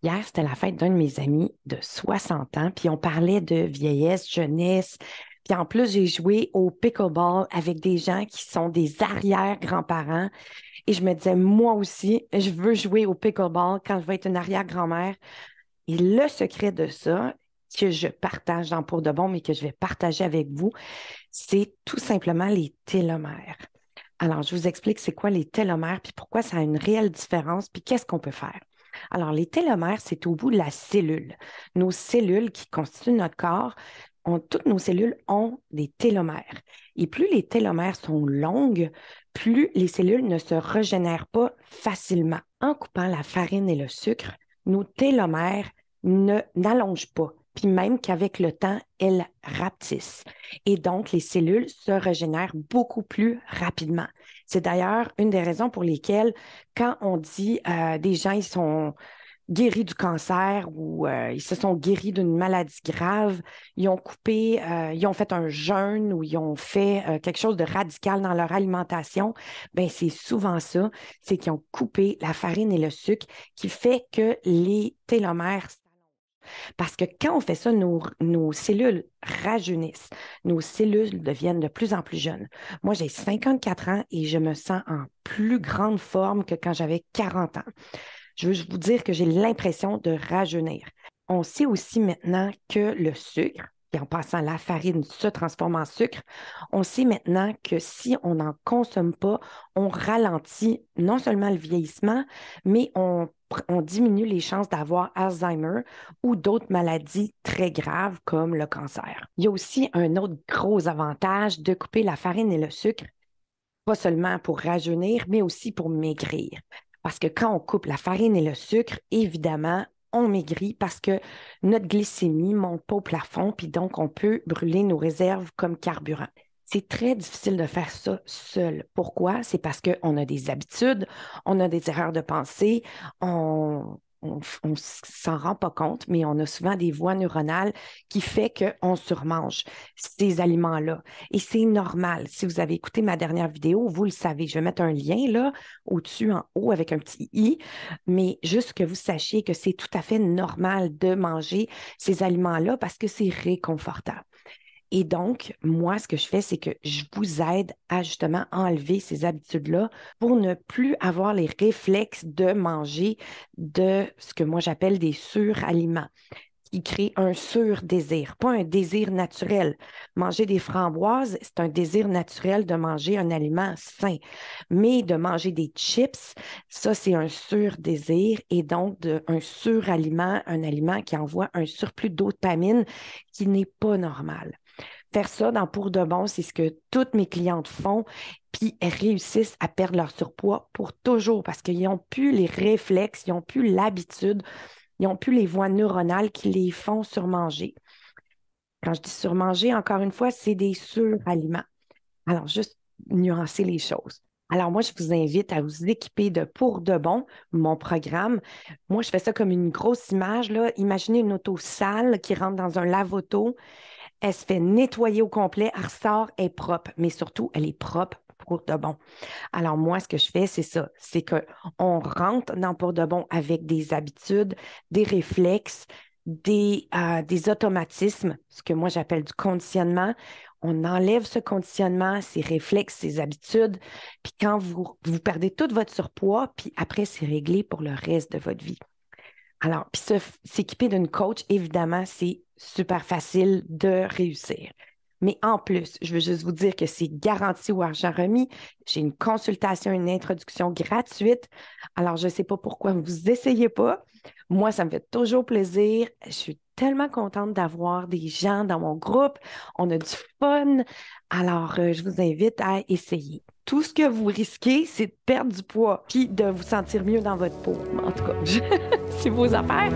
Hier, c'était la fête d'un de mes amis de 60 ans, puis on parlait de vieillesse, jeunesse. Puis en plus, j'ai joué au pickleball avec des gens qui sont des arrière-grands-parents. Et je me disais, moi aussi, je veux jouer au pickleball quand je vais être une arrière-grand-mère. Et le secret de ça, que je partage dans Pour de bon, mais que je vais partager avec vous, c'est tout simplement les télomères. Alors, je vous explique c'est quoi les télomères, puis pourquoi ça a une réelle différence, puis qu'est-ce qu'on peut faire. Alors, les télomères, c'est au bout de la cellule. Nos cellules qui constituent notre corps, toutes nos cellules ont des télomères. Et plus les télomères sont longues, plus les cellules ne se régénèrent pas facilement. En coupant la farine et le sucre, nos télomères n'allongent pas. Puis même qu'avec le temps, elles rapetissent. Et donc, les cellules se régénèrent beaucoup plus rapidement. C'est d'ailleurs une des raisons pour lesquelles, quand on dit des gens, ils sont guéris du cancer ou ils se sont guéris d'une maladie grave, ils ont coupé, ils ont fait un jeûne ou ils ont fait quelque chose de radical dans leur alimentation, bien, c'est souvent ça, c'est qu'ils ont coupé la farine et le sucre qui fait que les télomères. Parce que quand on fait ça, nos cellules rajeunissent. Nos cellules deviennent de plus en plus jeunes. Moi, j'ai 54 ans et je me sens en plus grande forme que quand j'avais 40 ans. Je veux vous dire que j'ai l'impression de rajeunir. On sait aussi maintenant que le sucre, et en passant la farine se transforme en sucre, on sait maintenant que si on n'en consomme pas, on ralentit non seulement le vieillissement, mais on diminue les chances d'avoir Alzheimer ou d'autres maladies très graves comme le cancer. Il y a aussi un autre gros avantage de couper la farine et le sucre, pas seulement pour rajeunir, mais aussi pour maigrir. Parce que quand on coupe la farine et le sucre, évidemment, on maigrit parce que notre glycémie ne monte pas au plafond, puis donc on peut brûler nos réserves comme carburant. C'est très difficile de faire ça seul. Pourquoi? C'est parce qu'on a des habitudes, on a des erreurs de pensée, on ne s'en rend pas compte, mais on a souvent des voies neuronales qui fait qu'on surmange ces aliments-là. Et c'est normal. Si vous avez écouté ma dernière vidéo, vous le savez. Je vais mettre un lien là, au-dessus, en haut, avec un petit i, mais juste que vous sachiez que c'est tout à fait normal de manger ces aliments-là parce que c'est réconfortant. Et donc, moi, ce que je fais, c'est que je vous aide à justement enlever ces habitudes-là pour ne plus avoir les réflexes de manger de ce que moi j'appelle des suraliments qui créent un sur-désir, pas un désir naturel. Manger des framboises, c'est un désir naturel de manger un aliment sain. Mais de manger des chips, ça, c'est un sur-désir et donc un suraliment, un aliment qui envoie un surplus de dopamine qui n'est pas normal. Faire ça dans Pour de bon, c'est ce que toutes mes clientes font, puis elles réussissent à perdre leur surpoids pour toujours parce qu'ils n'ont plus les réflexes, ils n'ont plus l'habitude, ils n'ont plus les voies neuronales qui les font surmanger. Quand je dis surmanger, encore une fois, c'est des suraliments. Alors, juste nuancer les choses. Alors, moi, je vous invite à vous équiper de Pour de bon, mon programme. Moi, je fais ça comme une grosse image, là. Imaginez une auto sale qui rentre dans un lave-auto. Elle se fait nettoyer au complet, elle ressort, elle est propre, mais surtout, elle est propre pour de bon. Alors, moi, ce que je fais, c'est ça, c'est qu'on rentre dans Pour de bon avec des habitudes, des réflexes, des automatismes, ce que moi j'appelle du conditionnement. On enlève ce conditionnement, ces réflexes, ces habitudes, puis quand vous perdez tout votre surpoids, puis après, c'est réglé pour le reste de votre vie. Alors, puis s'équiper d'une coach, évidemment, c'est super facile de réussir. Mais en plus, je veux juste vous dire que c'est garanti ou argent remis. J'ai une consultation, une introduction gratuite. Alors, je ne sais pas pourquoi vous n'essayez pas. Moi, ça me fait toujours plaisir. Je suis tellement contente d'avoir des gens dans mon groupe. On a du fun. Alors, je vous invite à essayer. Tout ce que vous risquez, c'est de perdre du poids puis de vous sentir mieux dans votre peau. En tout cas, c'est vos affaires.